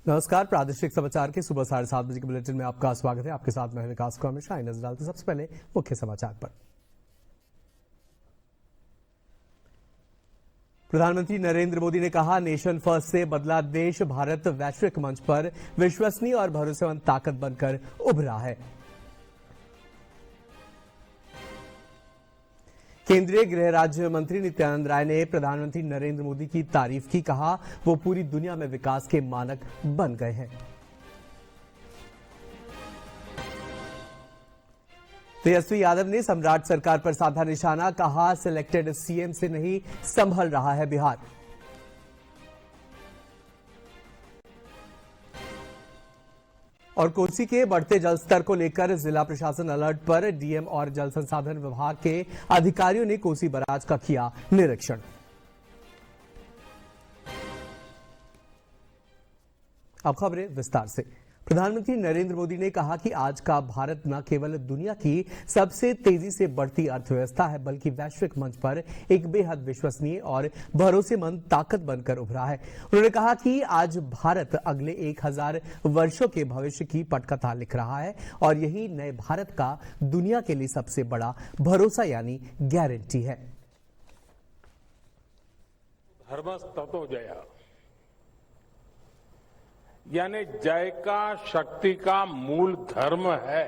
नमस्कार, प्रादेशिक समाचार के सुबह 7:30 बजे के बुलेटिन में आपका स्वागत है। आपके साथ मैं विकास को हमेशा नजर डालते सबसे पहले मुख्य समाचार पर। प्रधानमंत्री नरेंद्र मोदी ने कहा, नेशन फर्स्ट से बदला देश, भारत वैश्विक मंच पर विश्वसनीय और भरोसेमंद ताकत बनकर उभरा है। केंद्रीय गृह राज्य मंत्री नित्यानंद राय ने प्रधानमंत्री नरेंद्र मोदी की तारीफ की, कहा वो पूरी दुनिया में विकास के मानक बन गए हैं। तेजस्वी यादव ने सम्राट सरकार पर साधा निशाना, कहा सिलेक्टेड सीएम से नहीं संभल रहा है बिहार। और कोसी के बढ़ते जलस्तर को लेकर जिला प्रशासन अलर्ट पर, डीएम और जल संसाधन विभाग के अधिकारियों ने कोसी बैराज का किया निरीक्षण। अब खबरें विस्तार से। प्रधानमंत्री नरेंद्र मोदी ने कहा कि आज का भारत न केवल दुनिया की सबसे तेजी से बढ़ती अर्थव्यवस्था है, बल्कि वैश्विक मंच पर एक बेहद विश्वसनीय और भरोसेमंद ताकत बनकर उभरा है। उन्होंने कहा कि आज भारत अगले 1000 वर्षों के भविष्य की पटकथा लिख रहा है और यही नए भारत का दुनिया के लिए सबसे बड़ा भरोसा यानी गारंटी है। धर्मस्ततो जया यानी जय का, शक्ति का मूल धर्म है।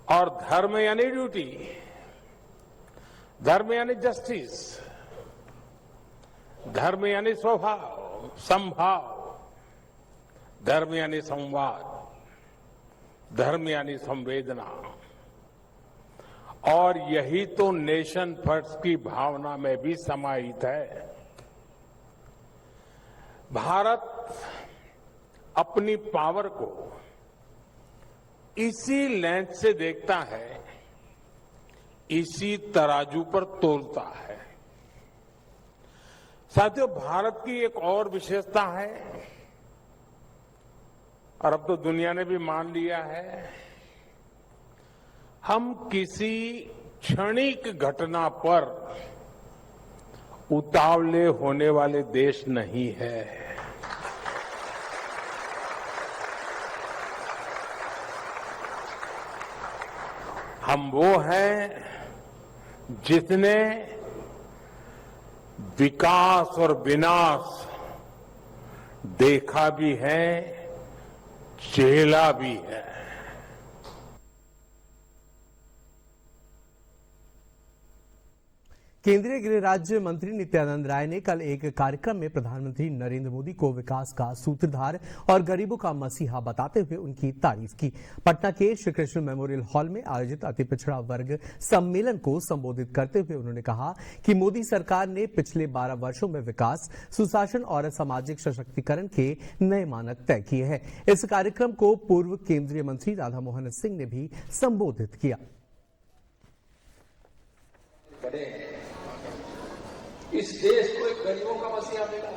और धर्म यानी ड्यूटी, धर्म यानी जस्टिस, धर्म यानी स्वभाव, संभाव, धर्म यानी संवाद, धर्म यानी संवेदना। और यही तो नेशन फर्स्ट की भावना में भी समाहित है। भारत अपनी पावर को इसी लेंस से देखता है, इसी तराजू पर तोलता है। साथियों, भारत की एक और विशेषता है और अब तो दुनिया ने भी मान लिया है, हम किसी क्षणिक घटना पर उतावले होने वाले देश नहीं है। हम वो हैं जिसने विकास और विनाश देखा भी है, झेला भी है। केंद्रीय गृह राज्य मंत्री नित्यानंद राय ने कल एक कार्यक्रम में प्रधानमंत्री नरेंद्र मोदी को विकास का सूत्रधार और गरीबों का मसीहा बताते हुए उनकी तारीफ की। पटना के श्री कृष्ण मेमोरियल हॉल में आयोजित अति पिछड़ा वर्ग सम्मेलन को संबोधित करते हुए उन्होंने कहा कि मोदी सरकार ने पिछले 12 वर्षों में विकास, सुशासन और सामाजिक सशक्तिकरण के नए मानक तय किए हैं। इस कार्यक्रम को पूर्व केंद्रीय मंत्री राधा मोहन सिंह ने भी संबोधित किया। इस देश को एक गरीबों का मसीहा मिला।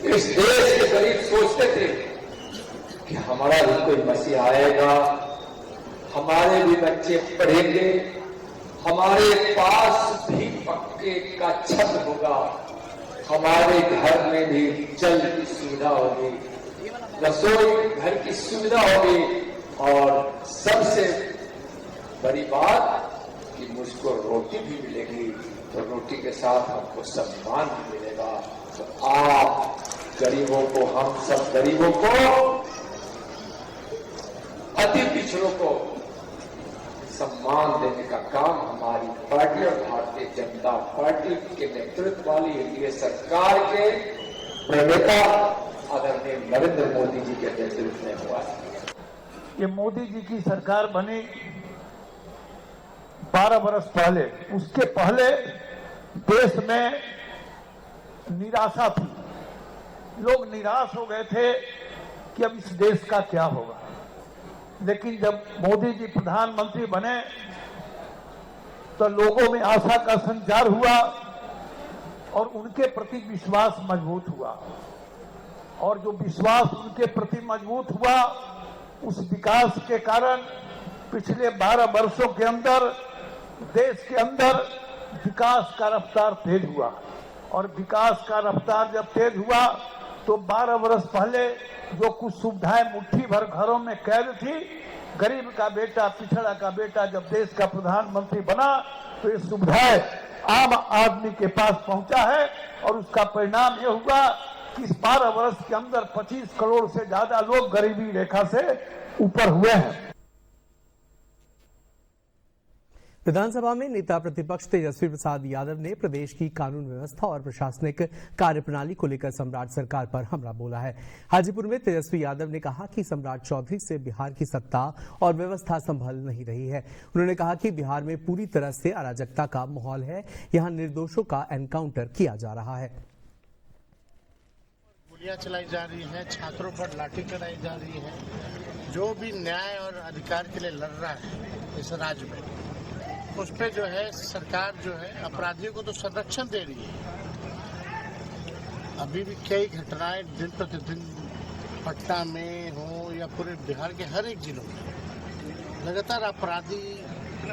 इस देश के गरीब सोचते थे कि हमारा भी कोई मसीहा आएगा, हमारे भी बच्चे पढ़ेंगे, हमारे पास भी पक्के का छत होगा, हमारे घर में भी जल की सुविधा होगी, रसोई घर की सुविधा होगी और सबसे बड़ी बात कि मुझको रोटी भी मिलेगी, तो रोटी के साथ हमको सम्मान भी मिलेगा। तो आप गरीबों को, हम सब गरीबों को, अति पिछड़ों को सम्मान देने का काम हमारी पार्टी और भारतीय जनता पार्टी के नेतृत्व वाली एनडीए सरकार के प्रणेता आदरणीय नरेंद्र मोदी जी के नेतृत्व में हुआ है। ये मोदी जी की सरकार बनी 12 वर्ष पहले, उसके पहले देश में निराशा थी। लोग निराश हो गए थे कि अब इस देश का क्या होगा। लेकिन जब मोदी जी प्रधानमंत्री बने तो लोगों में आशा का संचार हुआ और उनके प्रति विश्वास मजबूत हुआ। और जो विश्वास उनके प्रति मजबूत हुआ, उस विकास के कारण पिछले 12 वर्षों के अंदर देश के अंदर विकास का रफ्तार तेज हुआ। और विकास का रफ्तार जब तेज हुआ तो 12 वर्ष पहले जो कुछ सुविधाएं मुट्ठी भर घरों में कैद थी, गरीब का बेटा, पिछड़ा का बेटा जब देश का प्रधानमंत्री बना तो ये सुविधाएं आम आदमी के पास पहुंचा है और उसका परिणाम ये हुआ कि इस 12 वर्ष के अंदर 25 करोड़ से ज्यादा लोग गरीबी रेखा से ऊपर हुए हैं। विधानसभा में नेता प्रतिपक्ष तेजस्वी प्रसाद यादव ने प्रदेश की कानून व्यवस्था और प्रशासनिक कार्यप्रणाली को लेकर सम्राट सरकार पर हमला बोला है। हाजीपुर में तेजस्वी यादव ने कहा कि सम्राट चौधरी से बिहार की सत्ता और व्यवस्था संभल नहीं रही है। उन्होंने कहा कि बिहार में पूरी तरह से अराजकता का माहौल है, यहां निर्दोषों का एनकाउंटर किया जा रहा है। गोलियां चलाई जा रही है, छात्रों पर लाठी चलाई जा रही है। जो भी न्याय और अधिकार के लिए लड़ रहा है इस राज्य में, उस पे जो है सरकार जो है अपराधियों को तो संरक्षण दे रही है। अभी भी कई घटनाएं दिन प्रतिदिन पटना में हो या पूरे बिहार के हर एक जिलों में लगातार अपराधी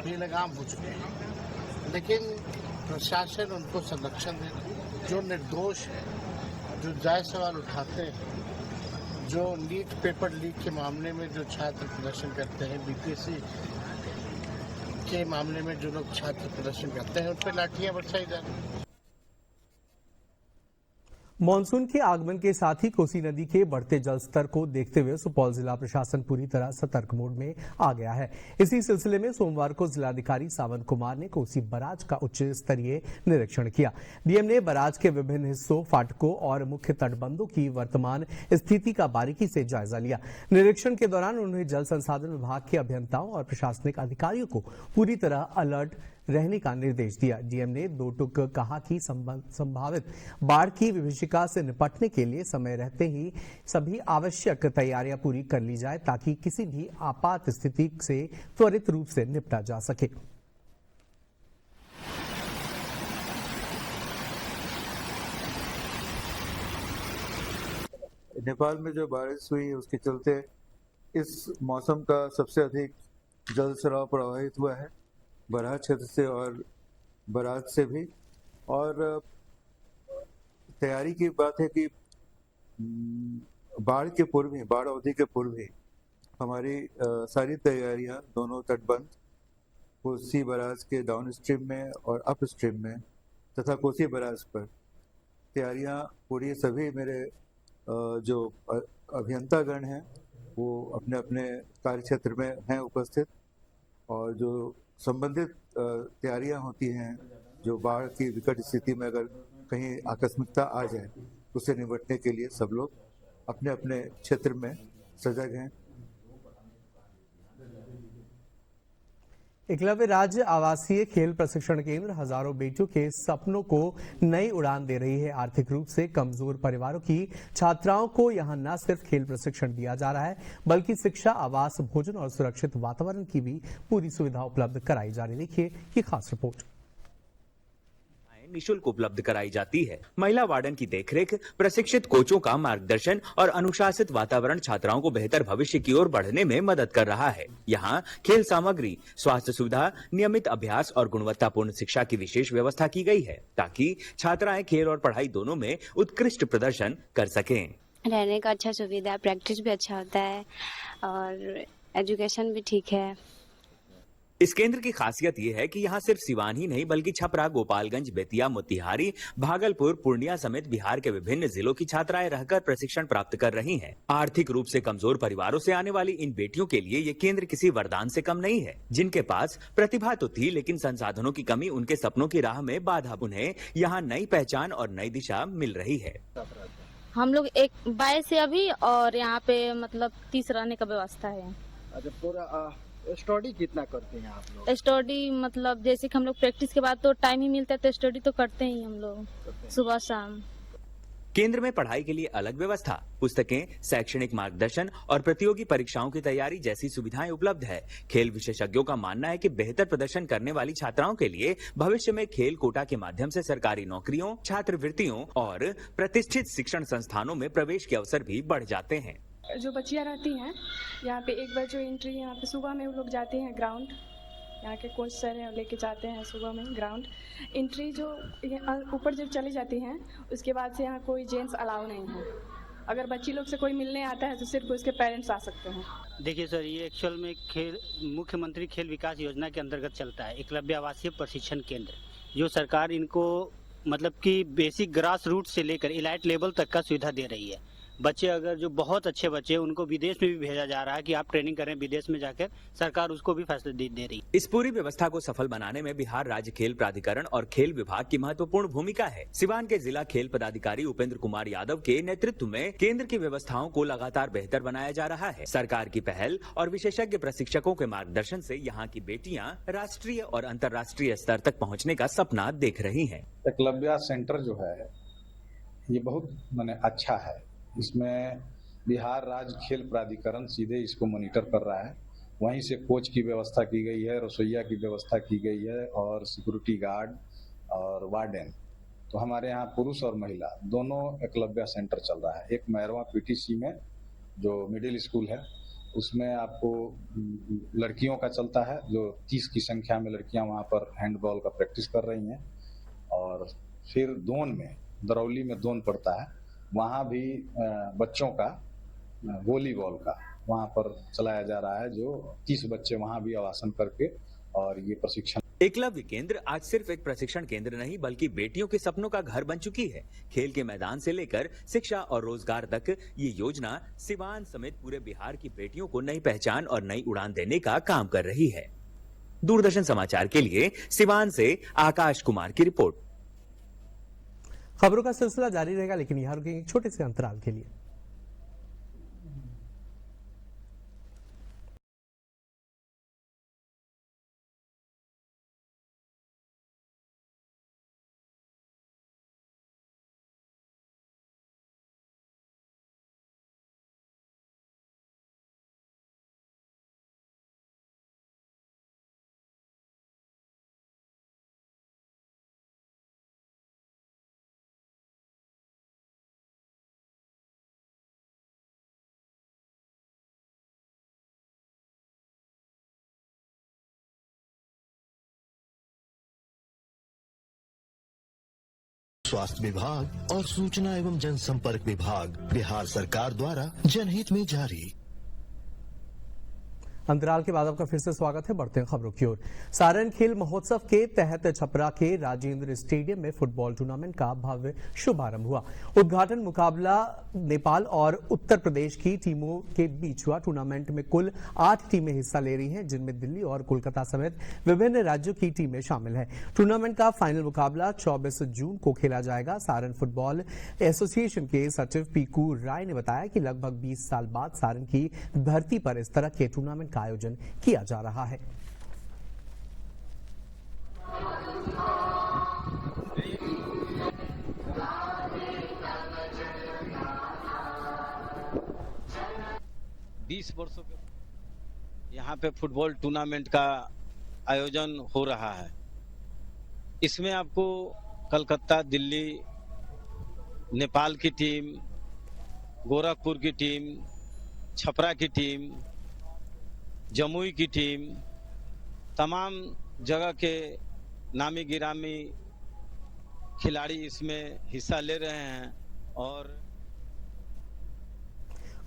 बेलगाम हो चुके हैं, लेकिन प्रशासन उनको संरक्षण दे रही है। जो निर्दोष है, जो जायज सवाल उठाते हैं, जो नीट पेपर लीक के मामले में जो छात्र प्रदर्शन करते हैं, बीपीएससी के मामले में जो लोग छात्र प्रदर्शन करते हैं, उन पर लाठियां बरसाई जा रही हैं। मानसून के आगमन के साथ ही कोसी नदी के बढ़ते जलस्तर को देखते हुए सुपौल जिला प्रशासन पूरी तरह सतर्क मोड में आ गया है। इसी सिलसिले में सोमवार को जिलाधिकारी सावन कुमार ने कोसी बराज का उच्च स्तरीय निरीक्षण किया। डीएम ने बराज के विभिन्न हिस्सों, फाटकों और मुख्य तटबंधों की वर्तमान स्थिति का बारीकी से जायजा लिया। निरीक्षण के दौरान उन्होंने जल संसाधन विभाग के अभियंताओं और प्रशासनिक अधिकारियों को पूरी तरह अलर्ट रहने का निर्देश दिया। डीएम ने दो टूक कहा कि संभावित बाढ़ की विभीषिका से निपटने के लिए समय रहते ही सभी आवश्यक तैयारियां पूरी कर ली जाए ताकि किसी भी आपात स्थिति से त्वरित रूप से निपटा जा सके। नेपाल में जो बारिश हुई उसके चलते इस मौसम का सबसे अधिक जल स्राव प्रभावित हुआ है, बराज क्षेत्र से और बराज से भी। और तैयारी की बात है कि बाढ़ के पूर्व ही, बाढ़ अवधि के पूर्व ही हमारी सारी तैयारियां दोनों तटबंध कोसी बराज के डाउन स्ट्रीम में और अप स्ट्रीम में तथा कोसी बराज पर तैयारियां पूरी। सभी मेरे जो अभियंतागण हैं वो अपने अपने कार्य क्षेत्र में हैं उपस्थित, और जो संबंधित तैयारियां होती हैं, जो बाढ़ की विकट स्थिति में अगर कहीं आकस्मिकता आ जाए उससे निपटने के लिए सब लोग अपने अपने क्षेत्र में सजग हैं। एकलव्य राज्य आवासीय खेल प्रशिक्षण केंद्र हजारों बेटियों के सपनों को नई उड़ान दे रही है। आर्थिक रूप से कमजोर परिवारों की छात्राओं को यहां न सिर्फ खेल प्रशिक्षण दिया जा रहा है, बल्कि शिक्षा, आवास, भोजन और सुरक्षित वातावरण की भी पूरी सुविधा उपलब्ध कराई जा रही। देखिए ये खास रिपोर्ट। निःशुल्क उपलब्ध कराई जाती है। महिला वार्डन की देखरेख, प्रशिक्षित कोचों का मार्गदर्शन और अनुशासित वातावरण छात्राओं को बेहतर भविष्य की ओर बढ़ने में मदद कर रहा है। यहाँ खेल सामग्री, स्वास्थ्य सुविधा, नियमित अभ्यास और गुणवत्तापूर्ण शिक्षा की विशेष व्यवस्था की गई है ताकि छात्राएं खेल और पढ़ाई दोनों में उत्कृष्ट प्रदर्शन कर सकें। रहने का अच्छा सुविधा, प्रैक्टिस भी अच्छा होता है और एजुकेशन भी ठीक है। इस केंद्र की खासियत ये है कि यहाँ सिर्फ सिवान ही नहीं बल्कि छपरा, गोपालगंज, बेतिया, मोतिहारी, भागलपुर, पूर्णिया समेत बिहार के विभिन्न जिलों की छात्राएं रहकर प्रशिक्षण प्राप्त कर रही हैं। आर्थिक रूप से कमजोर परिवारों से आने वाली इन बेटियों के लिए ये केंद्र किसी वरदान से कम नहीं है। जिनके पास प्रतिभा तो थी लेकिन संसाधनों की कमी उनके सपनों की राह में बाधा, उन्हें यहाँ नई पहचान और नई दिशा मिल रही है। हम लोग 22 से अभी, और यहाँ पे मतलब 30 रहने का व्यवस्था है। अच्छा, पूरा स्टडी कितना करते हैं आप लोग? स्टडी मतलब जैसे कि हम लोग प्रैक्टिस के बाद तो टाइम ही मिलता है तो स्टडी तो करते ही हम लोग सुबह शाम। केंद्र में पढ़ाई के लिए अलग व्यवस्था, पुस्तकें, शैक्षणिक मार्गदर्शन और प्रतियोगी परीक्षाओं की तैयारी जैसी सुविधाएं उपलब्ध है। खेल विशेषज्ञों का मानना है कि बेहतर प्रदर्शन करने वाली छात्राओं के लिए भविष्य में खेल कोटा के माध्यम से सरकारी नौकरियों, छात्रवृत्तियों और प्रतिष्ठित शिक्षण संस्थानों में प्रवेश के अवसर भी बढ़ जाते हैं। जो बच्चियां रहती हैं यहाँ पे, एक बार जो एंट्री यहाँ पे सुबह में वो लोग जाते हैं ग्राउंड, यहाँ के कोच सर हैं लेके जाते हैं सुबह में ग्राउंड। एंट्री जो ऊपर जब चली जाती हैं उसके बाद से यहाँ कोई जेंट्स अलाउ नहीं है, अगर बच्ची लोग से कोई मिलने आता है तो सिर्फ उसके पेरेंट्स आ सकते हैं। देखिए सर, ये एक्चुअल में खेल मुख्यमंत्री खेल विकास योजना के अंतर्गत चलता है एकलव्य आवासीय प्रशिक्षण केंद्र, जो सरकार इनको मतलब कि बेसिक ग्रास रूट से लेकर इलाइट लेवल तक का सुविधा दे रही है। बच्चे अगर जो बहुत अच्छे बच्चे हैं उनको विदेश में भी भेजा जा रहा है कि आप ट्रेनिंग करें विदेश में जाकर, सरकार उसको भी फैसिलिटी दे रही है। इस पूरी व्यवस्था को सफल बनाने में बिहार राज्य खेल प्राधिकरण और खेल विभाग की महत्वपूर्ण भूमिका है। सिवान के जिला खेल पदाधिकारी उपेंद्र कुमार यादव के नेतृत्व में केंद्र की व्यवस्थाओं को लगातार बेहतर बनाया जा रहा है। सरकार की पहल और विशेषज्ञ प्रशिक्षकों के मार्गदर्शन से यहाँ की बेटियाँ राष्ट्रीय और अंतर्राष्ट्रीय स्तर तक पहुँचने का सपना देख रही है। एकलव्य सेंटर जो है ये बहुत अच्छा है। इसमें बिहार राज्य खेल प्राधिकरण सीधे इसको मॉनिटर कर रहा है। वहीं से कोच की व्यवस्था की गई है, रसोइया की व्यवस्था की गई है और सिक्योरिटी गार्ड और वार्डन। तो हमारे यहाँ पुरुष और महिला दोनों एकलव्य सेंटर चल रहा है। एक मैरवा पीटीसी में जो मिडिल स्कूल है उसमें आपको लड़कियों का चलता है, जो 30 की संख्या में लड़कियां वहाँ पर हैंडबॉल का प्रैक्टिस कर रही हैं। और फिर दोन में दरौली में दोन पड़ता है, वहाँ भी बच्चों का वॉलीबॉल का वहाँ पर चलाया जा रहा है, जो 30 बच्चे वहाँ भी आवासन करके और ये प्रशिक्षण। एकलव्य केंद्र आज सिर्फ एक प्रशिक्षण केंद्र नहीं बल्कि बेटियों के सपनों का घर बन चुकी है। खेल के मैदान से लेकर शिक्षा और रोजगार तक ये योजना सिवान समेत पूरे बिहार की बेटियों को नई पहचान और नई उड़ान देने का काम कर रही है। दूरदर्शन समाचार के लिए सिवान से आकाश कुमार की रिपोर्ट। खबरों का सिलसिला जारी रहेगा, लेकिन यहाँ रुकेंगे एक छोटे से अंतराल के लिए। स्वास्थ्य विभाग और सूचना एवं जनसंपर्क विभाग बिहार सरकार द्वारा जनहित में जारी। अंतराल के बाद आपका फिर से स्वागत है। बढ़ते हैं खबरों की ओर। सारण खेल महोत्सव के तहत छपरा के राजेंद्र स्टेडियम में फुटबॉल टूर्नामेंट का भव्य शुभारंभ हुआ। उद्घाटन मुकाबला नेपाल और उत्तर प्रदेश की टीमों के बीच हुआ। टूर्नामेंट में कुल 8 टीमें हिस्सा ले रही हैं, जिनमें दिल्ली और कोलकाता समेत विभिन्न राज्यों की टीमें शामिल हैं। टूर्नामेंट का फाइनल मुकाबला 24 जून को खेला जाएगा। सारण फुटबॉल एसोसिएशन के सचिव पीकू राय ने बताया कि लगभग 20 साल बाद सारण की धरती पर इस तरह के टूर्नामेंट का आयोजन किया जा रहा है। बीस वर्षों के यहाँ पे फुटबॉल टूर्नामेंट का आयोजन हो रहा है। इसमें आपको कलकत्ता, दिल्ली, नेपाल की टीम, गोरखपुर की टीम, छपरा की टीम, जमुई की टीम, तमाम जगह के नामी गिरामी खिलाड़ी इसमें हिस्सा ले रहे हैं। और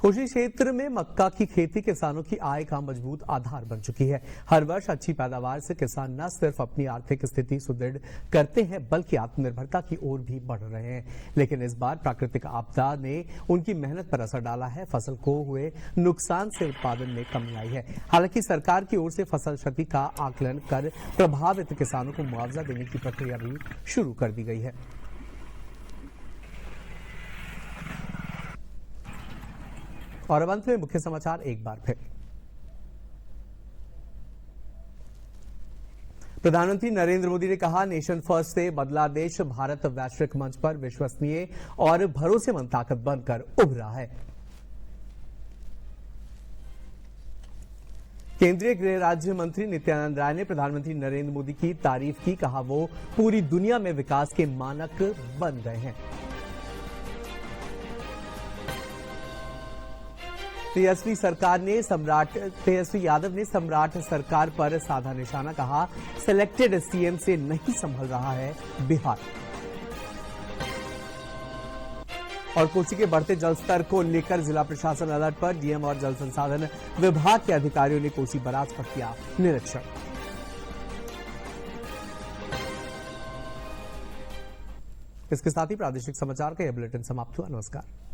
कोशी क्षेत्र में मक्का की खेती किसानों की आय का मजबूत आधार बन चुकी है। हर वर्ष अच्छी पैदावार से किसान न सिर्फ अपनी आर्थिक स्थिति सुदृढ़ करते हैं बल्कि आत्मनिर्भरता की ओर भी बढ़ रहे हैं। लेकिन इस बार प्राकृतिक आपदा ने उनकी मेहनत पर असर डाला है। फसल को हुए नुकसान से उत्पादन में कमी आई है। हालांकि सरकार की ओर से फसल क्षति का आकलन कर प्रभावित किसानों को मुआवजा देने की प्रक्रिया भी शुरू कर दी गई है। और अब अंत में मुख्य समाचार एक बार फिर। प्रधानमंत्री नरेंद्र मोदी ने कहा, नेशन फर्स्ट से बदला देश, भारत वैश्विक मंच पर विश्वसनीय और भरोसेमंद ताकत बनकर उभरा है। केंद्रीय गृह राज्य मंत्री नित्यानंद राय ने प्रधानमंत्री नरेंद्र मोदी की तारीफ की। कहा, वो पूरी दुनिया में विकास के मानक बन गए हैं। तेजस्वी यादव ने सम्राट सरकार पर साधा निशाना। कहा, सिलेक्टेड सीएम से नहीं संभल रहा है बिहार। और कोसी के बढ़ते जल स्तर को लेकर जिला प्रशासन अलर्ट पर। डीएम और जल संसाधन विभाग के अधिकारियों ने कोसी बराज पर किया निरीक्षण। इसके साथ ही प्रादेशिक समाचार का यह बुलेटिन समाप्त हुआ। नमस्कार।